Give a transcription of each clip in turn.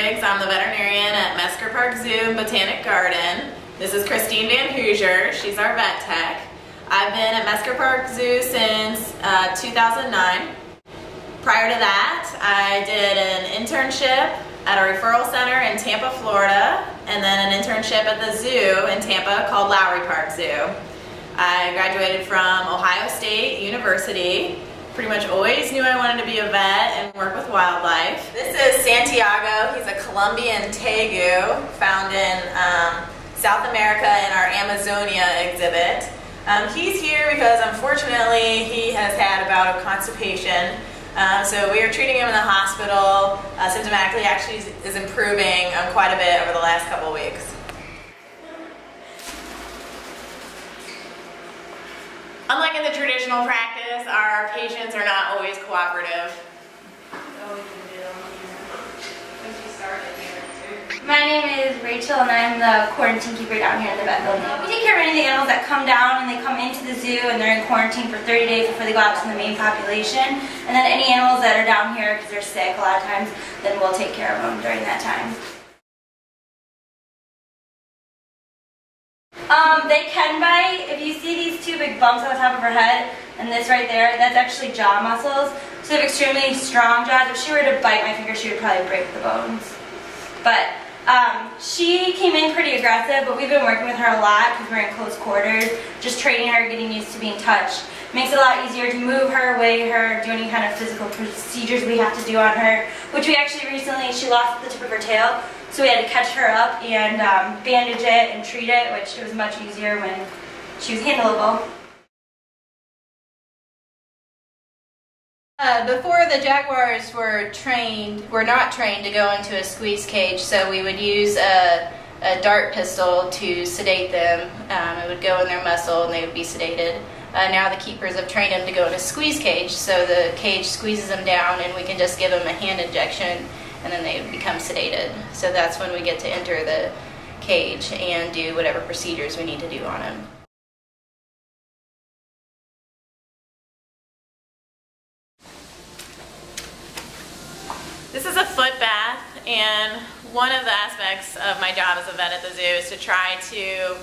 Spriggs. I'm the veterinarian at Mesker Park Zoo and Botanic Garden. This is Kristie VanHoosier. She's our vet tech. I've been at Mesker Park Zoo since 2009. Prior to that, I did an internship at a referral center in Tampa, Florida, and then an internship at the zoo in Tampa called Lowry Park Zoo. I graduated from Ohio State University. Pretty much always knew I wanted to be a vet and work with wildlife. This is Santiago. He's a Colombian tegu found in South America in our Amazonia exhibit. He's here because unfortunately he has had a bout of constipation. So we are treating him in the hospital. Symptomatically actually is improving quite a bit over the last couple of weeks. Unlike in the traditional practice, our patients are not always cooperative. My name is Rachel and I'm the quarantine keeper down here in the vet building. We take care of any of the animals that come down and they come into the zoo and they're in quarantine for 30 days before they go out to the main population. And then any animals that are down here because they're sick a lot of times, then we'll take care of them during that time. They can bite. If you see these two big bumps on the top of her head and this right there, that's actually jaw muscles. So they have extremely strong jaws. If she were to bite my finger, she would probably break the bones. But she came in pretty aggressive, but we've been working with her a lot because we're in close quarters, just training her, getting used to being touched. Makes it a lot easier to move her, weigh her, do any kind of physical procedures we have to do on her, which we actually recently, she lost the tip of her tail, so we had to catch her up and bandage it and treat it, which it was much easier when she was handleable. Before the jaguars were not trained to go into a squeeze cage, so we would use a dart pistol to sedate them. It would go in their muscle and they would be sedated. Now the keepers have trained them to go in a squeeze cage, so the cage squeezes them down and we can just give them a hand injection and then they become sedated. So that's when we get to enter the cage and do whatever procedures we need to do on them. This is a foot bath, and one of the aspects of my job as a vet at the zoo is to try to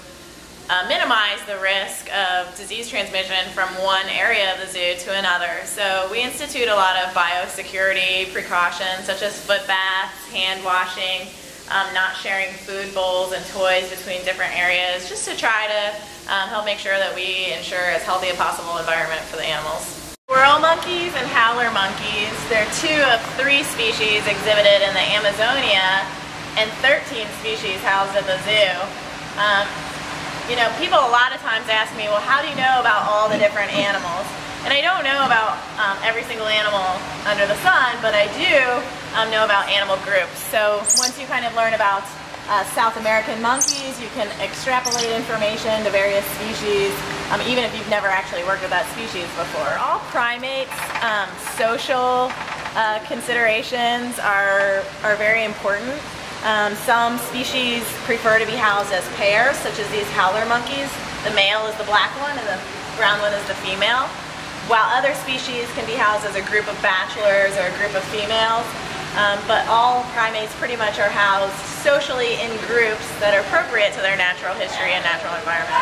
minimize the risk of disease transmission from one area of the zoo to another. So we institute a lot of biosecurity precautions such as foot baths, hand washing, not sharing food bowls and toys between different areas, just to try to help make sure that we ensure as healthy a possible environment for the animals. Squirrel monkeys and howler monkeys, they're 2 of 3 species exhibited in the Amazonia and 13 species housed at the zoo. You know, people a lot of times ask me, well, how do you know about all the different animals? And I don't know about every single animal under the sun, but I do know about animal groups. So once you kind of learn about South American monkeys, you can extrapolate information to various species, even if you've never actually worked with that species before. All primates, social considerations are very important. Some species prefer to be housed as pairs, such as these howler monkeys. The male is the black one and the brown one is the female, while other species can be housed as a group of bachelors or a group of females. But all primates pretty much are housed socially in groups that are appropriate to their natural history and natural environment.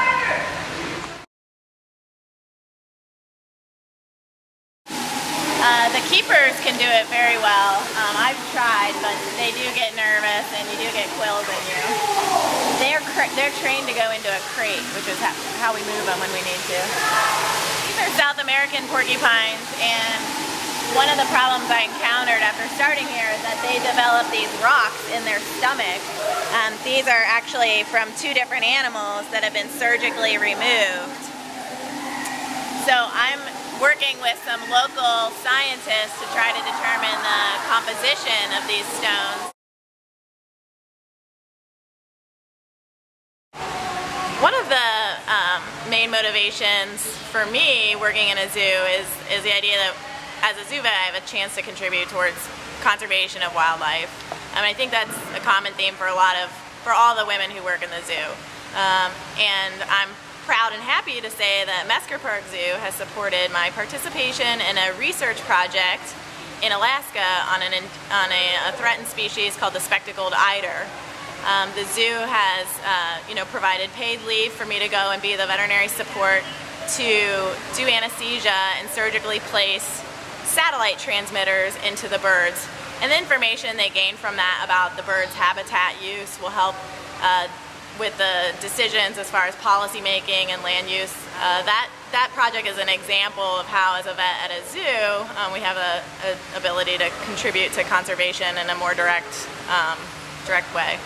The keepers can do it very well. I've tried, but they do get nervous and you do get quills in you. They're trained to go into a crate, which is how we move them when we need to. These are South American porcupines, and one of the problems I encountered after starting here is that they develop these rocks in their stomach. These are actually from 2 different animals that have been surgically removed. So I'm working with some local scientists to try to determine the composition of these stones. One of the main motivations for me working in a zoo is the idea that as a zoo vet I have a chance to contribute towards conservation of wildlife. I think that's a common theme for all the women who work in the zoo. And I'm proud and happy to say that Mesker Park Zoo has supported my participation in a research project in Alaska on a threatened species called the spectacled eider. The zoo has provided paid leave for me to go and be the veterinary support to do anesthesia and surgically place satellite transmitters into the birds. And the information they gain from that about the bird's habitat use will help with the decisions as far as policy making and land use. That project is an example of how, as a vet at a zoo, we have an ability to contribute to conservation in a more direct way.